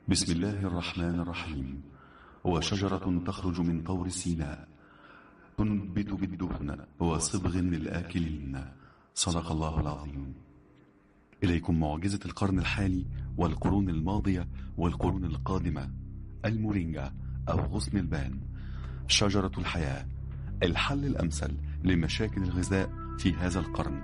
بسم الله الرحمن الرحيم. وشجرة تخرج من طور سيناء تنبت بالدهن وصبغ للآكلين. صدق الله العظيم. إليكم معجزة القرن الحالي والقرون الماضية والقرون القادمة، المورينجا أو غصن البان، شجرة الحياة، الحل الأمثل لمشاكل الغذاء في هذا القرن.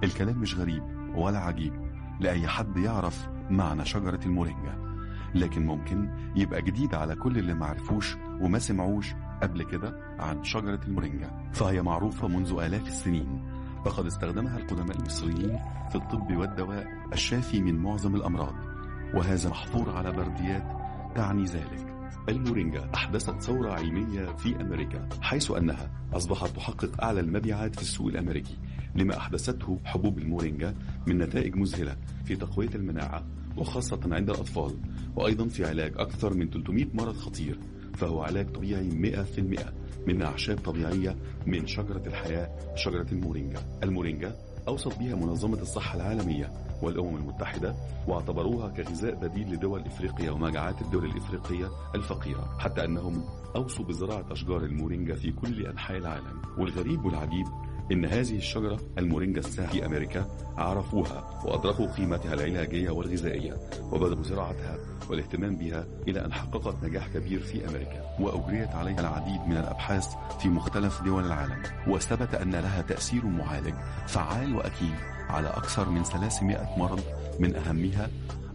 الكلام مش غريب ولا عجيب لأي حد يعرف معنى شجرة المورينجا، لكن ممكن يبقى جديد على كل اللي معرفوش وما سمعوش قبل كده عن شجرة المورينجا. فهي معروفة منذ آلاف السنين، فقد استخدمها القدماء المصريين في الطب والدواء الشافي من معظم الأمراض، وهذا محفور على برديات تعني ذلك. المورينجا أحدثت ثورة علمية في أمريكا، حيث أنها أصبحت تحقق أعلى المبيعات في السوق الأمريكي لما أحدثته حبوب المورينجا من نتائج مذهلة في تقوية المناعة، وخاصة عند الأطفال، وأيضا في علاج أكثر من 300 مرض خطير. فهو علاج طبيعي 100% من أعشاب طبيعية من شجرة الحياة، شجرة المورينجا. المورينجا أوصت بها منظمة الصحة العالمية والأمم المتحدة، واعتبروها كغذاء بديل لدول إفريقيا ومجاعات الدول الإفريقية الفقيرة، حتى أنهم أوصوا بزراعة أشجار المورينجا في كل أنحاء العالم. والغريب والعجيب إن هذه الشجرة المورينجا الساحة في أمريكا عرفوها وأدركوا قيمتها العلاجية والغذائية، وبدأوا زراعتها والاهتمام بها إلى أن حققت نجاح كبير في أمريكا، وأجريت عليها العديد من الأبحاث في مختلف دول العالم، وثبت أن لها تأثير معالج فعال وأكيد على أكثر من 300 مرض، من أهمها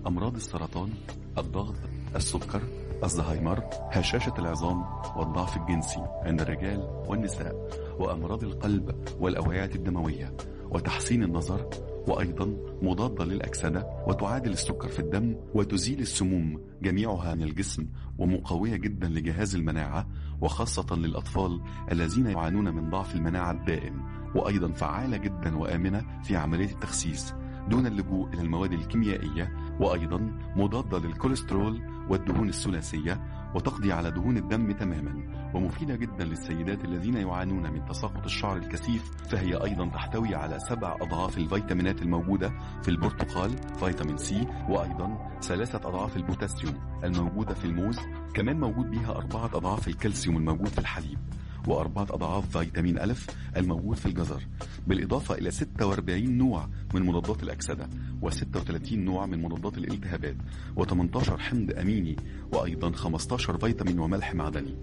أمراض السرطان، الضغط، السكر، الزهايمر، هشاشة العظام، والضعف الجنسي عند الرجال والنساء، وأمراض القلب والأوعية الدموية، وتحسين النظر، وأيضا مضادة للأكسدة، وتعادل السكر في الدم، وتزيل السموم جميعها من الجسم، ومقوية جدا لجهاز المناعة، وخاصة للأطفال الذين يعانون من ضعف المناعة الدائم، وأيضا فعالة جدا وآمنة في عملية التخسيس دون اللجوء إلى المواد الكيميائية، وأيضا مضادة للكوليسترول والدهون الثلاثية، وتقضي على دهون الدم تماما، ومفيدة جدا للسيدات الذين يعانون من تساقط الشعر الكثيف. فهي أيضا تحتوي على 7 أضعاف الفيتامينات الموجودة في البرتقال، فيتامين سي، وأيضا 3 أضعاف البوتاسيوم الموجودة في الموز، كمان موجود بها 4 أضعاف الكالسيوم الموجود في الحليب، و4 أضعاف فيتامين ألف الموجود في الجزر، بالإضافة إلى 46 نوع من مضادات الأكسدة، و36 نوع من مضادات الالتهابات، و18 حمض أميني، وأيضا 15 فيتامين وملح معدني.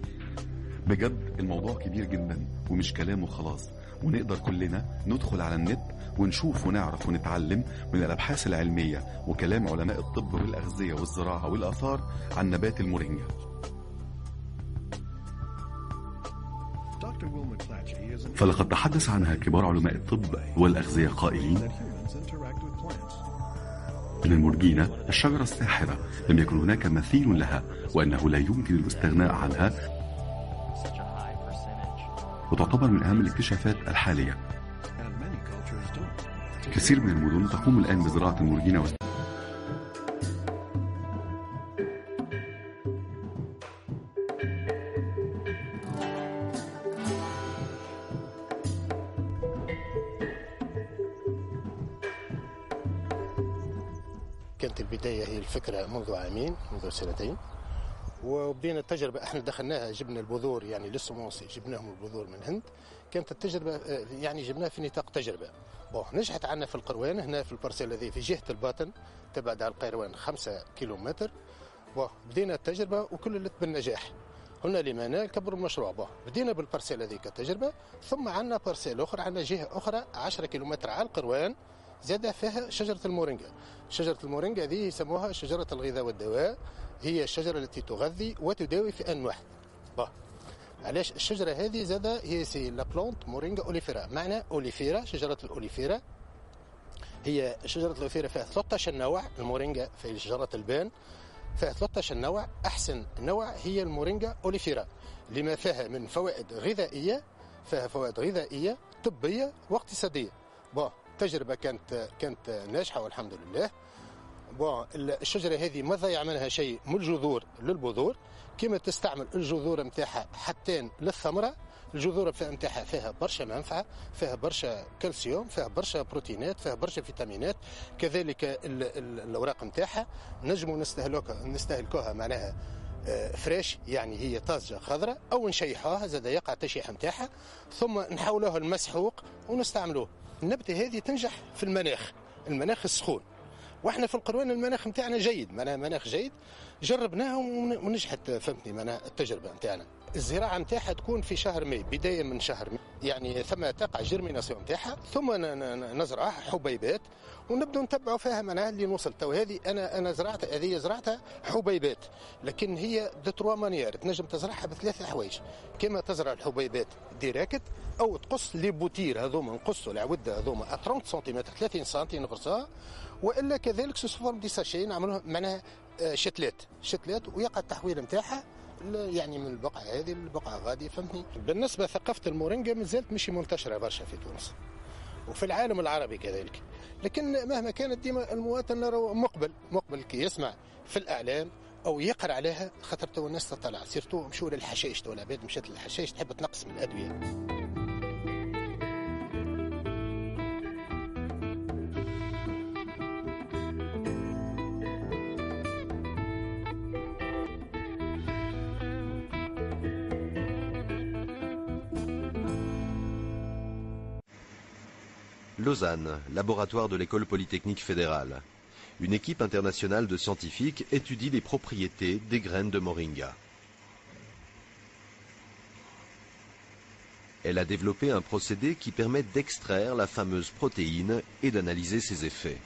بجد الموضوع كبير جدا ومش كلام وخلاص، ونقدر كلنا ندخل على النت ونشوف ونعرف ونتعلم من الأبحاث العلمية وكلام علماء الطب والأغذية والزراعة والآثار عن نبات المورينجا. فلقد تحدث عنها كبار علماء الطب والأغذية قائلين إن المورجينا الشجرة الساحرة لم يكن هناك مثيل لها، وأنه لا يمكن الاستغناء عنها، وتعتبر من أهم الاكتشافات الحالية. كثير من المدن تقوم الآن بزراعة المورجينا كانت البداية هي الفكرة منذ عامين، منذ 2 وبدينا التجربة. احنا دخلناها، جبنا البذور يعني للسموسي، جبناهم البذور من الهند. كانت التجربة يعني جبناها في نطاق تجربة. نجحت عنا في القروان هنا في البارسيل الذي في جهة الباطن، تبعد على القيروان 5 كيلومتر. بدينا التجربة وكللت بالنجاح. قلنا لما نكبر المشروع. بدينا بالبارسيل هذيك التجربة، ثم عنا بارسيل أخرى، عنا جهة أخرى 10 كيلومتر على القروان زاد فيها شجرة المورينجا. شجرة المورينجا هذه يسموها شجرة الغذاء والدواء، هي الشجرة التي تغذي وتداوي في آن واحد. علاش الشجرة هذه زاد هي سي لا بلونت مورينجا أوليفيرا، معنى أوليفيرا شجرة الأوليفيرا. هي شجرة الأوليفيرا فيها 13 نوع، المورينجا في شجرة البان فيها 13 نوع. أحسن نوع هي المورينجا أوليفيرا لما فيها من فوائد غذائية، فيها فوائد غذائية طبية واقتصادية. التجربة كانت ناجحة والحمد لله. الشجرة هذه ما ضيع منها شيء، من الجذور للبذور، كما تستعمل الجذور نتاعها حتى للثمرة، الجذور نتاعها فيها برشا منفعه، فيها برشا كالسيوم، فيها برشا بروتينات، فيها برشا فيتامينات. كذلك الاوراق نتاعها نجموا نستهلكوها معناها فريش، يعني هي طازجه خضراء، او نشيحوها زاد يقع التشيح نتاعها، ثم نحولوها المسحوق ونستعملوه. النبته هذه تنجح في المناخ السخون، واحنا في القروان المناخ نتاعنا جيد، معناها مناخ جيد، جربناها ونجحت، فهمتني معناها التجربه نتاعنا. الزراعه نتاعها تكون في شهر ماي، بدايه من شهر ماي، يعني ثم تقع جيرميناسيون نتاعها، ثم نزرعها حبيبات ونبدأ نتبعوا فيها معناها اللي نوصل. تو هذه انا زرعتها حبيبات، لكن هي دو تروا مانيير، تنجم تزرعها بثلاثه حوايج، كما تزرع الحبيبات ديريكت، او تقص لي بوتير هذوما، نقصوا العوده هذوما 30 سنتيمتر 30 سم نغرسوها، والا كذلك سو فورم دي ساشي نعملوها معناها شتلات ويقع التحويل نتاعها يعني من البقعه هذه للبقعه غادي، فهمتني. بالنسبه ثقافه المورينجا مازالت مش منتشره برشا في تونس وفي العالم العربي كذلك، لكن مهما كانت ديما المواطن نرى مقبل كي يسمع في الاعلام او يقرا عليها، خاطر تو الناس تطلع سيرتو مشوا للحشائش، تو العباد مشات للحشائش تحب تنقص من الادويه. Lausanne, laboratoire de l'école polytechnique fédérale. Une équipe internationale de scientifiques étudie les propriétés des graines de moringa. Elle a développé un procédé qui permet d'extraire la fameuse protéine et d'analyser ses effets.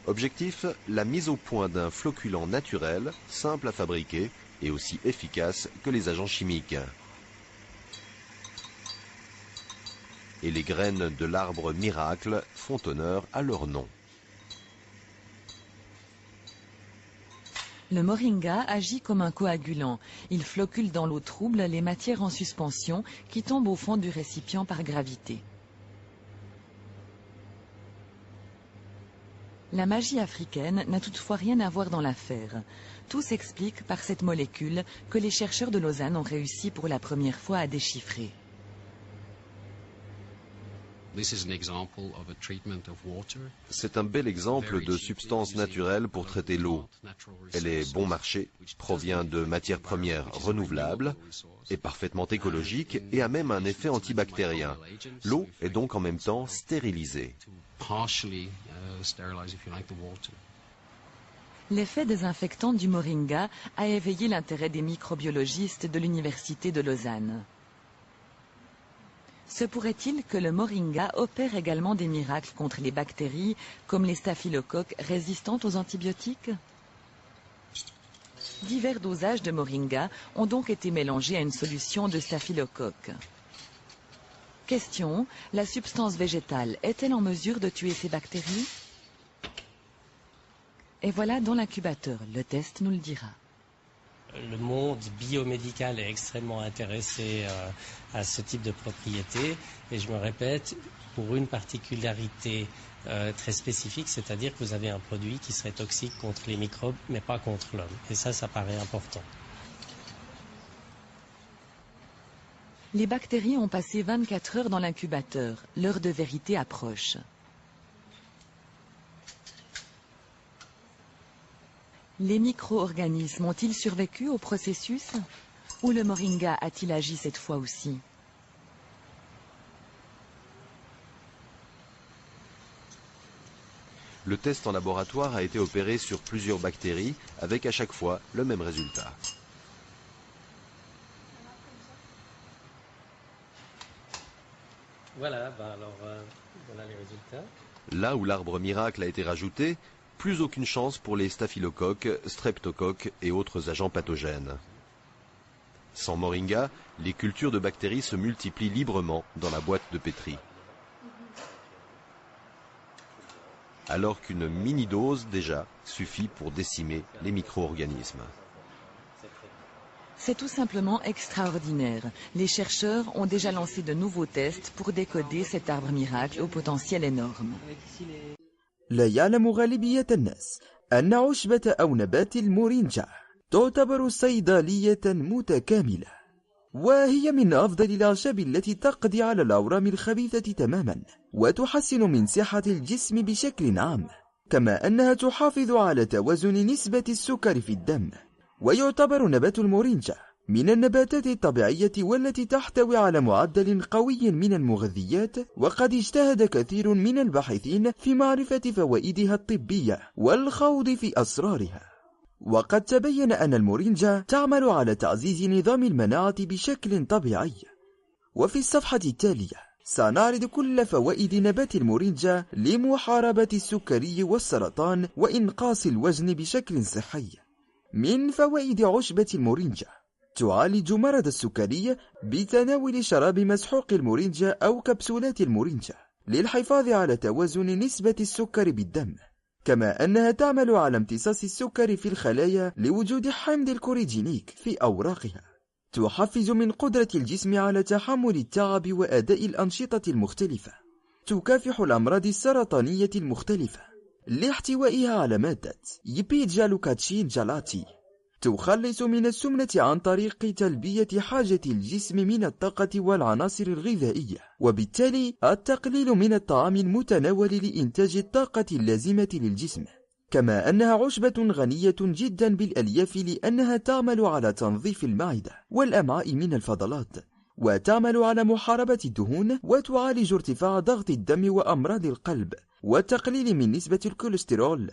Objectif, la mise au point d'un floculant naturel, simple à fabriquer et aussi efficace que les agents chimiques. Et les graines de l'arbre miracle font honneur à leur nom. Le moringa agit comme un coagulant. Il flocule dans l'eau trouble les matières en suspension qui tombent au fond du récipient par gravité. La magie africaine n'a toutefois rien à voir dans l'affaire. Tout s'explique par cette molécule que les chercheurs de Lausanne ont réussi pour la première fois à déchiffrer. C'est un bel exemple de substance naturelle pour traiter l'eau. Elle est bon marché, provient de matières premières renouvelables, est parfaitement écologique et a même un effet antibactérien. L'eau est donc en même temps stérilisée. L'effet désinfectant du moringa a éveillé l'intérêt des microbiologistes de l'Université de Lausanne. Se pourrait-il que le moringa opère également des miracles contre les bactéries, comme les staphylocoques résistantes aux antibiotiques? Divers dosages de moringa ont donc été mélangés à une solution de staphylocoque. Question, la substance végétale est-elle en mesure de tuer ces bactéries? Et voilà dans l'incubateur, le test nous le dira. Le monde biomédical est extrêmement intéressé à ce type de propriété et je me répète, pour une particularité très spécifique, c'est-à-dire que vous avez un produit qui serait toxique contre les microbes mais pas contre l'homme. Et ça paraît important. Les bactéries ont passé 24 heures dans l'incubateur. L'heure de vérité approche. Les micro-organismes ont-ils survécu au processus? Ou le moringa a-t-il agi cette fois aussi? Le test en laboratoire a été opéré sur plusieurs bactéries, avec à chaque fois le même résultat. Voilà, voilà les résultats. Là où l'arbre miracle a été rajouté, plus aucune chance pour les staphylocoques, streptocoques et autres agents pathogènes. Sans moringa, les cultures de bactéries se multiplient librement dans la boîte de pétri. Alors qu'une mini-dose déjà suffit pour décimer les micro-organismes. C'est tout simplement extraordinaire. Les chercheurs ont déjà lancé de nouveaux tests pour décoder cet arbre miracle au potentiel énorme. لا يعلم غالبية الناس أن عشبة أو نبات المورينجا تعتبر صيدلية متكاملة، وهي من أفضل الأعشاب التي تقضي على الأورام الخبيثة تماما وتحسن من صحة الجسم بشكل عام، كما أنها تحافظ على توازن نسبة السكر في الدم. ويعتبر نبات المورينجا من النباتات الطبيعية والتي تحتوي على معدل قوي من المغذيات، وقد اجتهد كثير من الباحثين في معرفة فوائدها الطبية والخوض في أسرارها. وقد تبين أن المورينجا تعمل على تعزيز نظام المناعة بشكل طبيعي. وفي الصفحة التالية سنعرض كل فوائد نبات المورينجا لمحاربة السكري والسرطان وإنقاص الوزن بشكل صحي. من فوائد عشبة المورينجا: تعالج مرض السكري بتناول شراب مسحوق المورينجا أو كبسولات المورينجا للحفاظ على توازن نسبة السكر بالدم، كما أنها تعمل على امتصاص السكر في الخلايا لوجود حمض الكوريجينيك في أوراقها. تحفز من قدرة الجسم على تحمل التعب وأداء الأنشطة المختلفة. تكافح الأمراض السرطانية المختلفة لاحتوائها على مادة يبيجا لوكاتشين جالاتي. تخلص من السمنة عن طريق تلبية حاجة الجسم من الطاقة والعناصر الغذائية، وبالتالي التقليل من الطعام المتناول لإنتاج الطاقة اللازمة للجسم. كما أنها عشبة غنية جدا بالألياف لأنها تعمل على تنظيف المعدة والأمعاء من الفضلات، وتعمل على محاربة الدهون، وتعالج ارتفاع ضغط الدم وأمراض القلب والتقليل من نسبة الكوليسترول.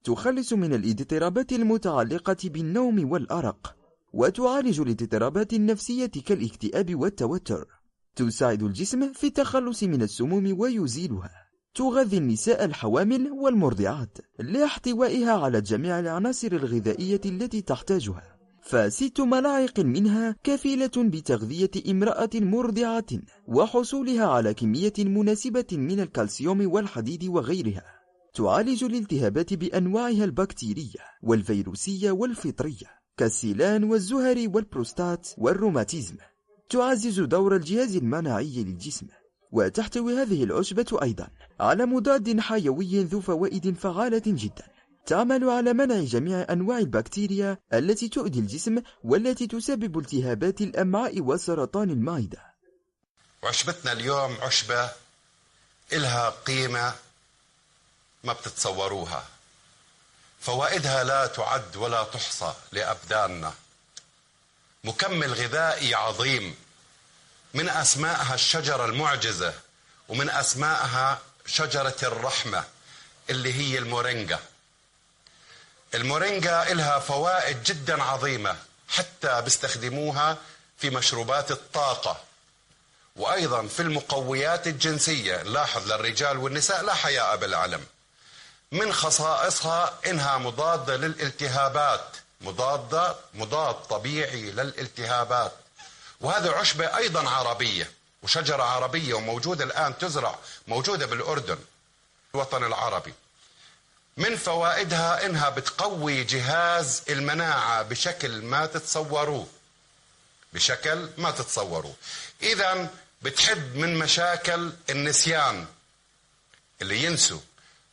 تخلص من الاضطرابات المتعلقة بالنوم والأرق، وتعالج الاضطرابات النفسية كالاكتئاب والتوتر. تساعد الجسم في التخلص من السموم ويزيلها. تغذي النساء الحوامل والمرضعات لاحتوائها على جميع العناصر الغذائية التي تحتاجها، ف6 ملاعق منها كفيلة بتغذية امرأة مرضعة وحصولها على كمية مناسبة من الكالسيوم والحديد وغيرها. تعالج الالتهابات بأنواعها البكتيرية والفيروسية والفطرية كالسيلان والزهري والبروستات والروماتيزم. تعزز دور الجهاز المناعي للجسم. وتحتوي هذه العشبة أيضا على مضاد حيوي ذو فوائد فعالة جدا، تعمل على منع جميع أنواع البكتيريا التي تؤذي الجسم والتي تسبب التهابات الأمعاء وسرطان المعدة. عشبتنا اليوم عشبة إلها قيمة ما بتتصوروها. فوائدها لا تعد ولا تحصى لأبداننا. مكمل غذائي عظيم، من أسمائها الشجرة المعجزة، ومن أسمائها شجرة الرحمة اللي هي المورينجا. المورينجا إلها فوائد جدا عظيمة، حتى بيستخدموها في مشروبات الطاقة، وأيضا في المقويات الجنسية. لاحظ للرجال والنساء لا حياء بالعلم. من خصائصها إنها مضادة للالتهابات، مضاد طبيعي للالتهابات. وهذه عشبة أيضا عربية وشجرة عربية، وموجودة الآن تزرع، موجودة بالأردن الوطن العربي. من فوائدها إنها بتقوي جهاز المناعة بشكل ما تتصوروه. إذن بتحد من مشاكل النسيان، اللي ينسوا.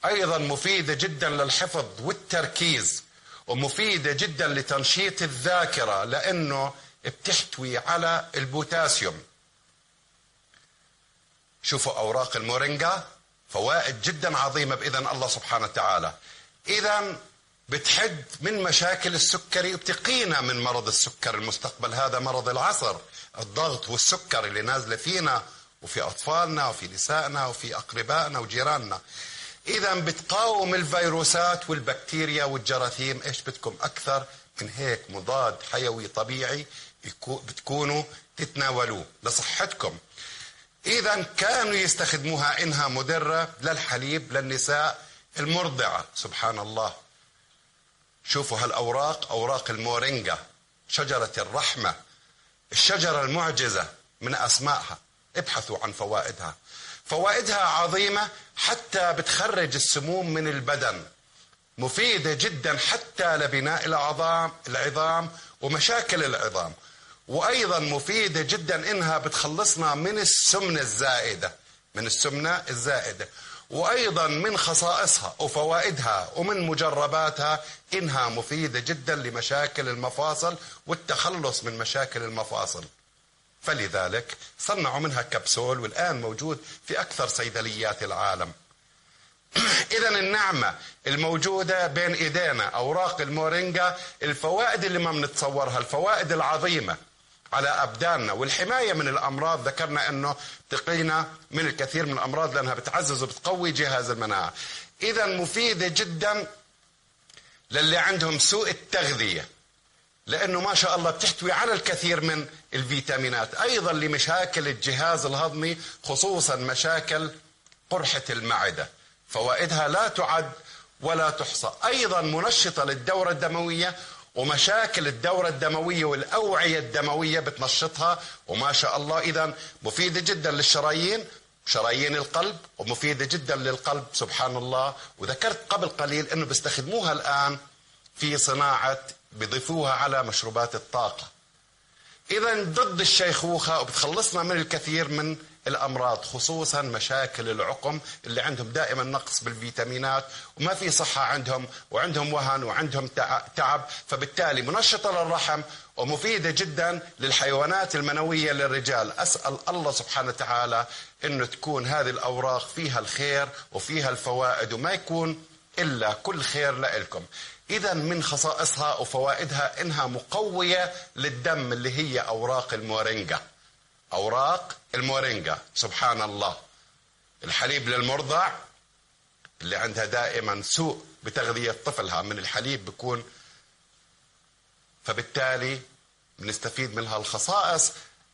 أيضا مفيدة جدا للحفظ والتركيز، ومفيدة جدا لتنشيط الذاكرة لأنه بتحتوي على البوتاسيوم. شوفوا أوراق المورينجا، فوائد جدا عظيمة بإذن الله سبحانه وتعالى. إذن بتحد من مشاكل السكري، وبتقينا من مرض السكر المستقبل. هذا مرض العصر، الضغط والسكر اللي نازلة فينا وفي أطفالنا وفي نسائنا وفي أقربائنا وجيراننا. إذن بتقاوم الفيروسات والبكتيريا والجراثيم. إيش بدكم أكثر من هيك مضاد حيوي طبيعي بتكونوا تتناولوه لصحتكم. إذن كانوا يستخدموها إنها مدرة للحليب للنساء المرضعة. سبحان الله. شوفوا هالأوراق، أوراق المورينجا، شجرة الرحمة، الشجرة المعجزة من أسمائها. ابحثوا عن فوائدها. فوائدها عظيمة، حتى بتخرج السموم من البدن. مفيدة جدا حتى لبناء العظام ومشاكل العظام. وأيضا مفيدة جدا إنها بتخلصنا من السمنة الزائدة، وأيضا من خصائصها وفوائدها ومن مجرباتها إنها مفيدة جدا لمشاكل المفاصل والتخلص من مشاكل المفاصل. فلذلك صنعوا منها كبسول، والآن موجود في أكثر صيدليات العالم. إذا النعمة الموجودة بين إيدينا أوراق المورينجا، الفوائد اللي ما بنتصورها، الفوائد العظيمة على أبداننا والحماية من الأمراض. ذكرنا أنه تقينا من الكثير من الأمراض لأنها بتعزز وبتقوي جهاز المناعة. إذا مفيدة جدا للي عندهم سوء التغذية، لأنه ما شاء الله بتحتوي على الكثير من الفيتامينات. أيضا لمشاكل الجهاز الهضمي، خصوصا مشاكل قرحة المعدة، فوائدها لا تعد ولا تحصى. أيضا منشطة للدورة الدموية، ومشاكل الدورة الدموية والأوعية الدموية بتنشطها، وما شاء الله. إذا مفيدة جدا للشرايين، شرايين القلب، ومفيدة جدا للقلب سبحان الله. وذكرت قبل قليل أنه بيستخدموها الآن في صناعة، بيضيفوها على مشروبات الطاقة. إذا ضد الشيخوخة، وبتخلصنا من الكثير من الأمراض، خصوصا مشاكل العقم اللي عندهم دائما نقص بالفيتامينات وما في صحة عندهم، وعندهم وهن وعندهم تعب. فبالتالي منشطة للرحم ومفيدة جدا للحيوانات المنوية للرجال. أسأل الله سبحانه وتعالى أنه تكون هذه الأوراق فيها الخير وفيها الفوائد، وما يكون إلا كل خير لإلكم. إذا من خصائصها وفوائدها إنها مقوية للدم، اللي هي أوراق المورينجا. أوراق المورينجا سبحان الله. الحليب للمرضع اللي عندها دائما سوء بتغذية طفلها من الحليب بيكون، فبالتالي بنستفيد منها الخصائص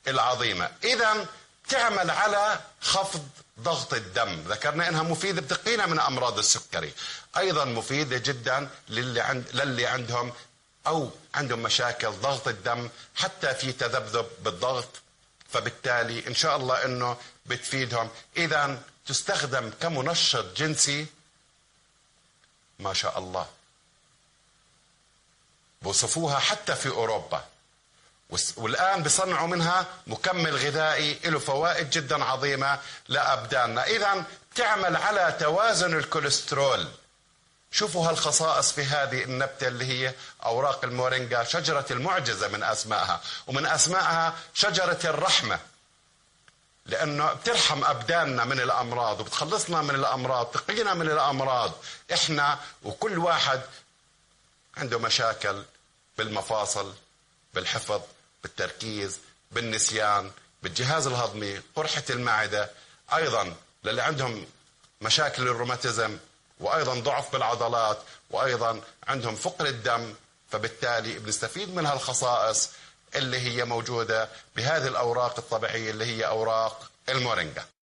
العظيمة. إذا تعمل على خفض ضغط الدم، ذكرنا إنها مفيدة بتقينا من أمراض السكري. أيضا مفيدة جدا للي عندهم أو عندهم مشاكل ضغط الدم، حتى في تذبذب بالضغط، فبالتالي إن شاء الله إنه بتفيدهم. إذا تستخدم كمنشط جنسي ما شاء الله، بوصفوها حتى في أوروبا، والآن بصنعوا منها مكمل غذائي له فوائد جدا عظيمة لأبداننا. إذا تعمل على توازن الكوليسترول. شوفوا هالخصائص في هذه النبتة اللي هي أوراق المورينجا، شجرة المعجزة من أسمائها، ومن أسمائها شجرة الرحمة، لأنه بترحم أبداننا من الأمراض وبتخلصنا من الأمراض، تقينا من الأمراض. إحنا وكل واحد عنده مشاكل بالمفاصل، بالحفظ، بالتركيز، بالنسيان، بالجهاز الهضمي، قرحة المعدة. أيضا للي عندهم مشاكل الروماتيزم، وأيضا ضعف بالعضلات، وأيضا عندهم فقر الدم. فبالتالي بنستفيد من هالخصائص اللي هي موجودة بهذه الأوراق الطبيعية اللي هي أوراق المورينجا.